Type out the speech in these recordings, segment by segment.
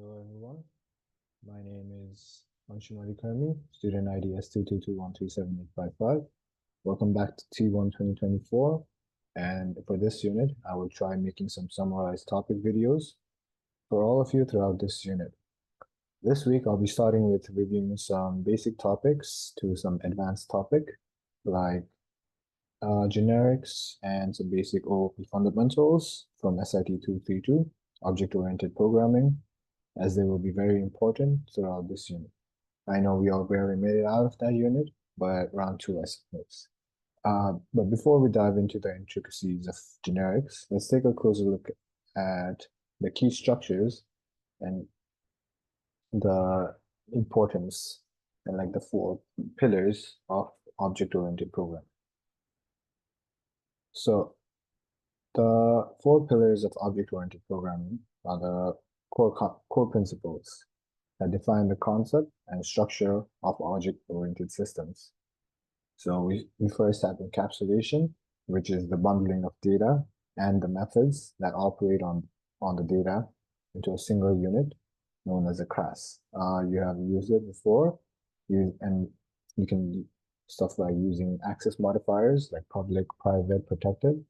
Hello everyone, my name is Anshumali Karmi, student ID S222137855. Welcome back to T1 2024, and for this unit, I will try making some summarized topic videos for all of you throughout this unit. This week, I'll be starting with reviewing some basic topics to some advanced topic, like generics and some basic OOP fundamentals from SIT232, object-oriented programming, as they will be very important throughout this unit. I know we all barely made it out of that unit, but round two, I suppose. But before we dive into the intricacies of generics, let's take a closer look at the key structures and the importance and like the four pillars of object-oriented programming. So the four pillars of object-oriented programming are the core principles that define the concept and structure of object-oriented systems. So we first have encapsulation, which is the bundling of data and the methods that operate on the data into a single unit known as a class. You have used it before, and you can stuff like using access modifiers like public, private, protected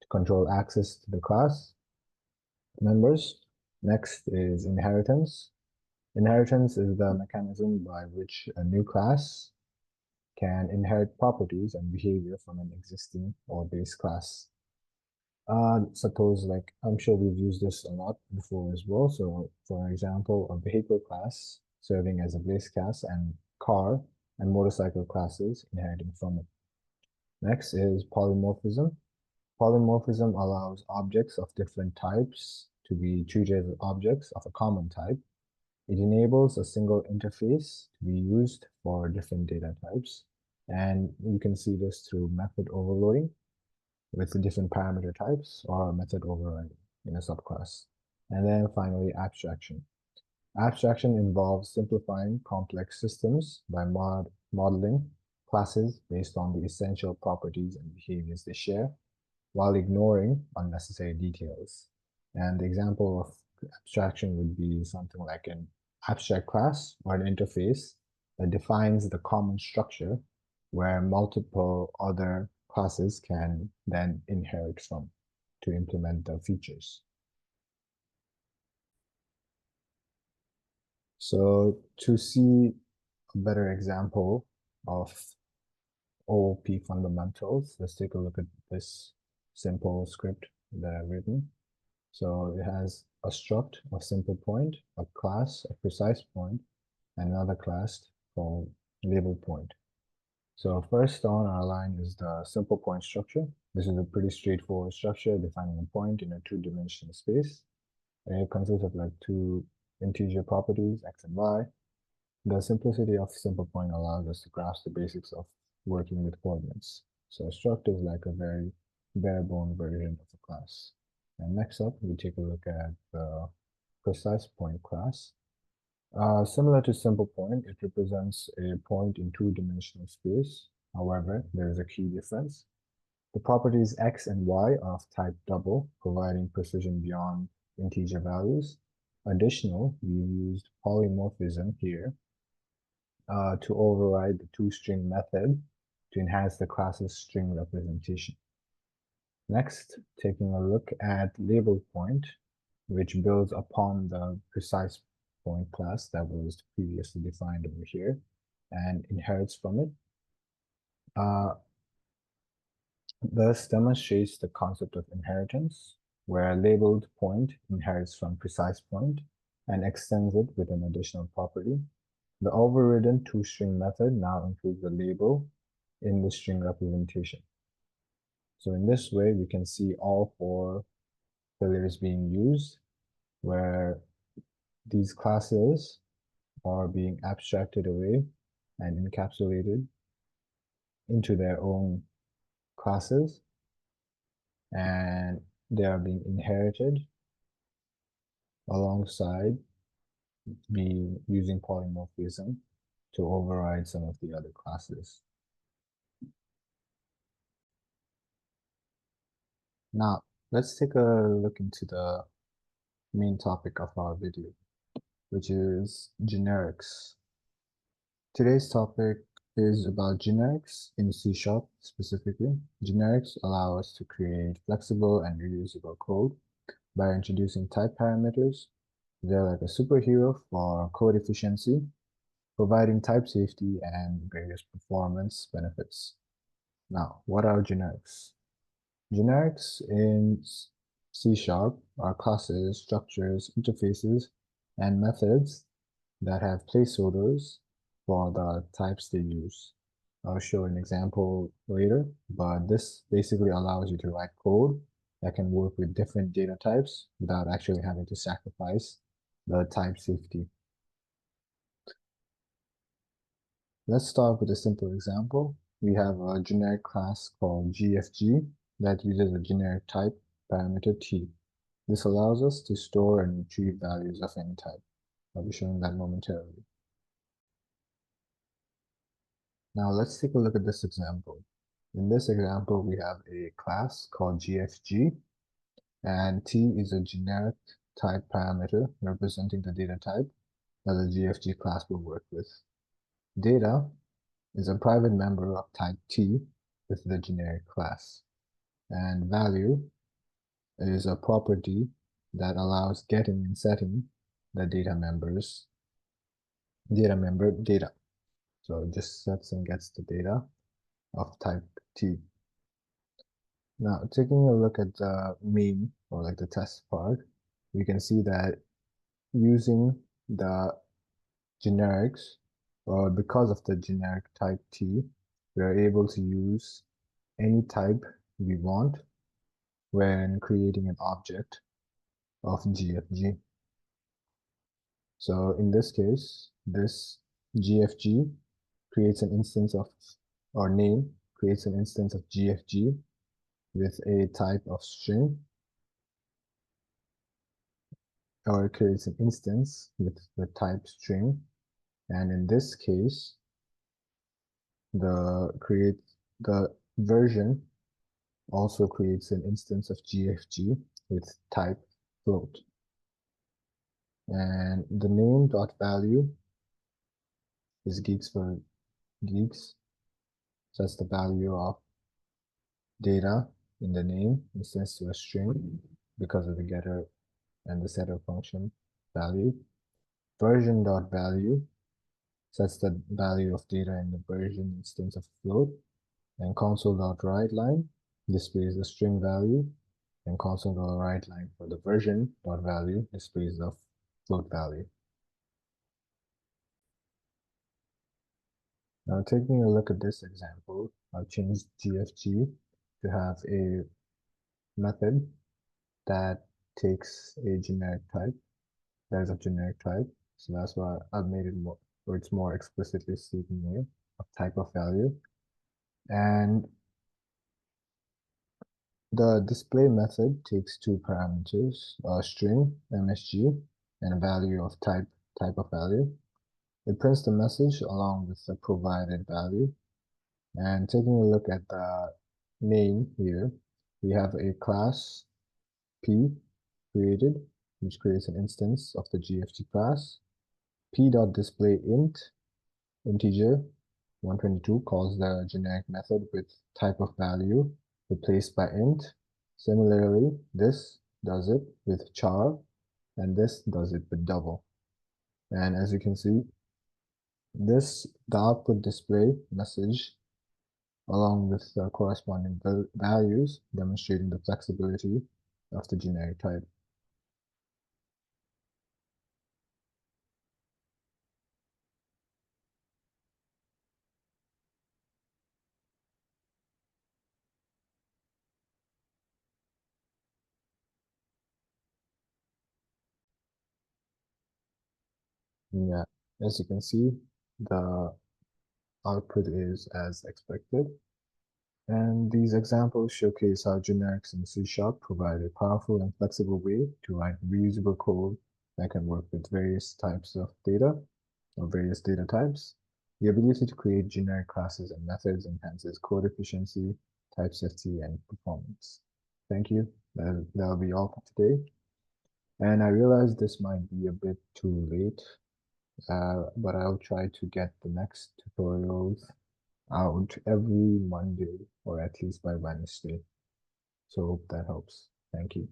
to control access to the class members. Next is inheritance. Inheritance is the mechanism by which a new class can inherit properties and behavior from an existing or base class. Suppose, like, I'm sure we've used this a lot before as well. So, for example, a vehicle class serving as a base class and car and motorcycle classes inheriting from it. Next is polymorphism. Polymorphism allows objects of different types to be treated as objects of a common type. It enables a single interface to be used for different data types. And you can see this through method overloading with the different parameter types or method overriding in a subclass. And then finally, abstraction. Abstraction involves simplifying complex systems by modeling classes based on the essential properties and behaviors they share, while ignoring unnecessary details. And the example of abstraction would be something like an abstract class or an interface that defines the common structure where multiple other classes can then inherit from to implement the features. So to see a better example of OOP fundamentals, let's take a look at this simple script that I've written. So it has a struct, a simple point, a class, a precise point, and another class called label point. So first on our line is the simple point structure. This is a pretty straightforward structure defining a point in a two-dimensional space. And it consists of like two integer properties, x and y. The simplicity of simple point allows us to grasp the basics of working with coordinates. So a struct is like a very bare-bone version of a class. And next up, we take a look at the precise point class. Similar to simple point, it represents a point in two-dimensional space. However, there is a key difference. The properties x and y are of type double, providing precision beyond integer values. Additional, we used polymorphism here to override the toString method to enhance the class's string representation. Next, taking a look at label point, which builds upon the precise point class that was previously defined over here and inherits from it. Thus demonstrates the concept of inheritance, where a labeled point inherits from precise point and extends it with an additional property. The overridden toString method now includes the label in the string representation. So in this way, we can see all four pillars being used, where these classes are being abstracted away and encapsulated into their own classes, and they are being inherited alongside being using polymorphism to override some of the other classes. Now, let's take a look into the main topic of our video. which is generics. Today's topic is about generics in C# specifically. Generics allow us to create flexible and reusable code by introducing type parameters. They're like a superhero for code efficiency, providing type safety and various performance benefits. Now, what are generics? Generics in C# are classes, structures, interfaces, and methods that have placeholders for the types they use. I'll show an example later, but this basically allows you to write code that can work with different data types without actually having to sacrifice the type safety. Let's start with a simple example. We have a generic class called GFG that uses a generic type parameter t. This allows us to store and retrieve values of any type. I'll be showing that momentarily. Now let's take a look at this example. In this example, we have a class called GFG, and t is a generic type parameter representing the data type that the GFG class will work with. Data is a private member of type t with the generic class, and value is a property that allows getting and setting the data member data. So it just sets and gets the data of type t. Now, taking a look at the main or like the test part, we can see that using the generics, or because of the generic type t, we are able to use any type we want when creating an object of GFG. So in this case, this GFG creates an instance of, or name creates an instance of GFG with a type of string, or it creates an instance with the type string. And in this case, the version also creates an instance of GFG with type float. And the name.value is geeks for geeks. So that's the value of data in the name instance to a string because of the getter and the setter function value. Version.value sets the value of data in the version instance of float, and console.writeLine displays the string value, and console.writeLine for the version.value displays the float value. Now taking a look at this example, I've changed GFG to have a method that takes a generic type, that is a generic type. So that's why I've made it more, or it's more explicitly stating here, of type of value. And the display method takes two parameters, a string, MSG, and a value of type of value. It prints the message along with the provided value. And taking a look at the name here, we have a class P created, which creates an instance of the GFG class. P.displayInt integer 122 calls the generic method with type of value replaced by int. Similarly, this does it with char, and this does it with double. And as you can see, the output display message along with the corresponding values demonstrating the flexibility of the generic type. Yeah, as you can see, the output is as expected. And these examples showcase how generics in C# provide a powerful and flexible way to write reusable code that can work with various types of data or various data types. The ability to create generic classes and methods enhances code efficiency, type safety, and performance. Thank you. That'll be all for today. And I realize this might be a bit too late, but I'll try to get the next tutorials out every Monday or at least by Wednesday. So hope that helps. Thank you.